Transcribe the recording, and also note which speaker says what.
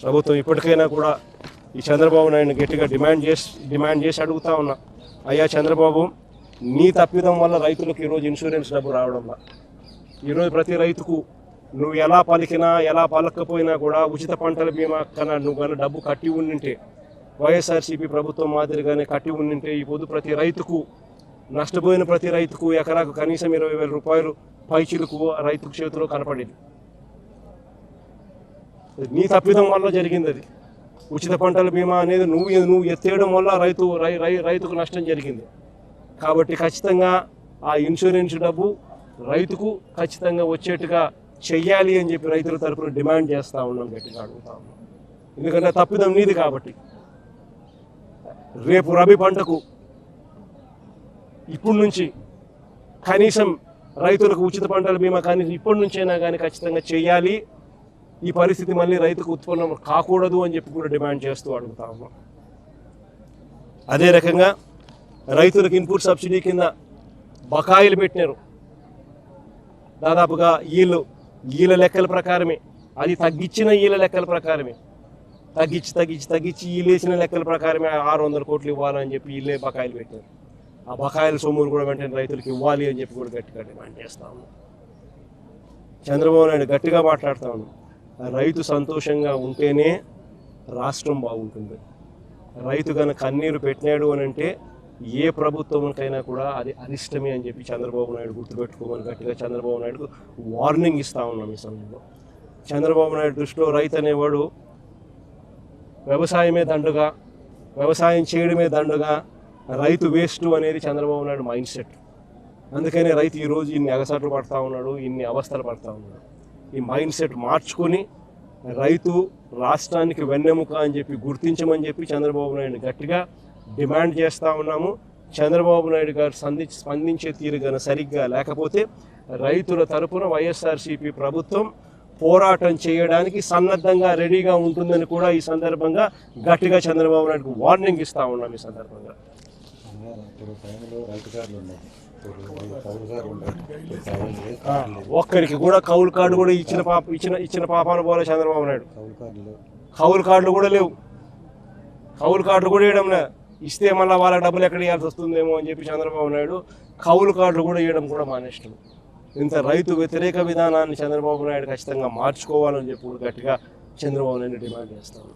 Speaker 1: ప్రభుత్వం ఇప్పటికైనా కూడా ఈ చంద్రబాబు నాయుడిని గట్టిగా డిమాండ్ చేసి అడుగుతా ఉన్నా, అయ్యా చంద్రబాబు, నీ తప్పిదం వల్ల రైతులకు ఈరోజు ఇన్సూరెన్స్ డబ్బు రావడంలా, ఈరోజు ప్రతి రైతుకు నువ్వు ఎలా పలికినా ఎలా పలకపోయినా కూడా ఉచిత పంటల బీమా కన్నా నువ్వు కానీ డబ్బు కట్టి ఉండింటే, వైఎస్ఆర్సీపీ ప్రభుత్వం మాదిరిగానే కట్టి ఉండింటే ఈ పొద్దు ప్రతి రైతుకు, నష్టపోయిన ప్రతి రైతుకు ఎకరాకు కనీసం 20,000 రూపాయలు పైచిలకు రైతుకు చేతిలో కనపడేది. నీ తప్పిదం వల్ల జరిగింది అది. ఉచిత పంటల బీమా అనేది నువ్వు ఎత్తేయడం వల్ల రైతుకు నష్టం జరిగింది. కాబట్టి ఖచ్చితంగా ఆ ఇన్సూరెన్స్ డబ్బు రైతుకు ఖచ్చితంగా వచ్చేట్టుగా చెయ్యాలి అని చెప్పి రైతుల తరఫున డిమాండ్ చేస్తూ ఉన్నాం, గట్టిగా అడుగుతా ఉన్నాం. ఎందుకంటే తప్పిదం నీది కాబట్టి. రేపు రబీ పంటకు ఇప్పటి నుంచి కనీసం రైతులకు ఉచిత పంటల బీమా కనీసం ఇప్పటి నుంచైనా కానీ ఖచ్చితంగా చేయాలి. ఈ పరిస్థితి మళ్ళీ రైతుకు ఉత్పన్నం కాకూడదు అని చెప్పి కూడా డిమాండ్ చేస్తూ అడుగుతా ఉన్నాం. అదే రకంగా రైతులకు ఇన్పుట్ సబ్సిడీ కింద బకాయిలు పెట్టినారు. దాదాపుగా ఈల లెక్కల ప్రకారమే, అది తగ్గించిన ఈల లెక్కల ప్రకారమే, తగ్గించి ఈలేసిన లెక్కల ప్రకారమే 600 కోట్లు ఇవ్వాలని చెప్పి ఈలే బకాయిలు పెట్టారు. ఆ బకాయిల సొమ్ములు కూడా వెంటనే రైతులకు ఇవ్వాలి అని చెప్పి కూడా గట్టిగా డిమాండ్ చేస్తా ఉన్నాం. చంద్రబాబు నాయుడు గట్టిగా మాట్లాడుతూ ఉన్నాం, రైతు సంతోషంగా ఉంటేనే రాష్ట్రం బాగుంటుంది. రైతు కనుక కన్నీరు పెట్టినాడు అని అంటే ఏ ప్రభుత్వంకైనా కూడా అది అరిష్టమే అని చెప్పి చంద్రబాబు నాయుడు గుర్తుపెట్టుకోమని గట్టిగా చంద్రబాబు నాయుడుకు వార్నింగ్ ఇస్తూ ఉన్నాం. ఈ సమయంలో చంద్రబాబు నాయుడు దృష్టిలో రైతు అనేవాడు వ్యవసాయమే దండుగా, వ్యవసాయం చేయడమే దండుగా, రైతు వేస్ట్ అనేది చంద్రబాబు నాయుడు మైండ్ సెట్. అందుకనే రైతు ఈరోజు ఇన్ని అగసాట్లు పడతా ఉన్నాడు, ఇన్ని అవస్థలు పడతా ఉన్నాడు. ఈ మైండ్ సెట్ మార్చుకొని రైతు రాష్ట్రానికి వెన్నెముక అని చెప్పి గుర్తించమని చెప్పి చంద్రబాబు నాయుడు గట్టిగా డిమాండ్ చేస్తూ ఉన్నాము. చంద్రబాబు నాయుడు గారు స్పందించే తీరు కనుక సరిగ్గా లేకపోతే రైతుల తరపున వైఎస్ఆర్సీపీ ప్రభుత్వం పోరాటం చేయడానికి సన్నద్ధంగా రెడీగా ఉంటుందని కూడా ఈ సందర్భంగా గట్టిగా చంద్రబాబు నాయుడుకు వార్నింగ్ ఇస్తూ ఉన్నాం. ఈ సందర్భంగా ఒక్కరికి కూడా కౌలు కార్డు కూడా ఇచ్చిన పాపాన పోలే చంద్రబాబు నాయుడు. కౌలు కార్డులు కూడా లేవు, కౌలు కార్డులు కూడా ఇవ్వడం, ఇస్తే మళ్ళీ వాళ్ళకి డబ్బులు ఎక్కడ ఇవ్వాల్సి వస్తుందేమో అని చెప్పి చంద్రబాబు నాయుడు కౌలు కార్డులు కూడా ఇవ్వడం కూడా మానేష్టం. ఇంత రైతు వ్యతిరేక విధానాన్ని చంద్రబాబు నాయుడు ఖచ్చితంగా మార్చుకోవాలని చెప్పి గట్టిగా చంద్రబాబు నాయుడు డిమాండ్ చేస్తాను.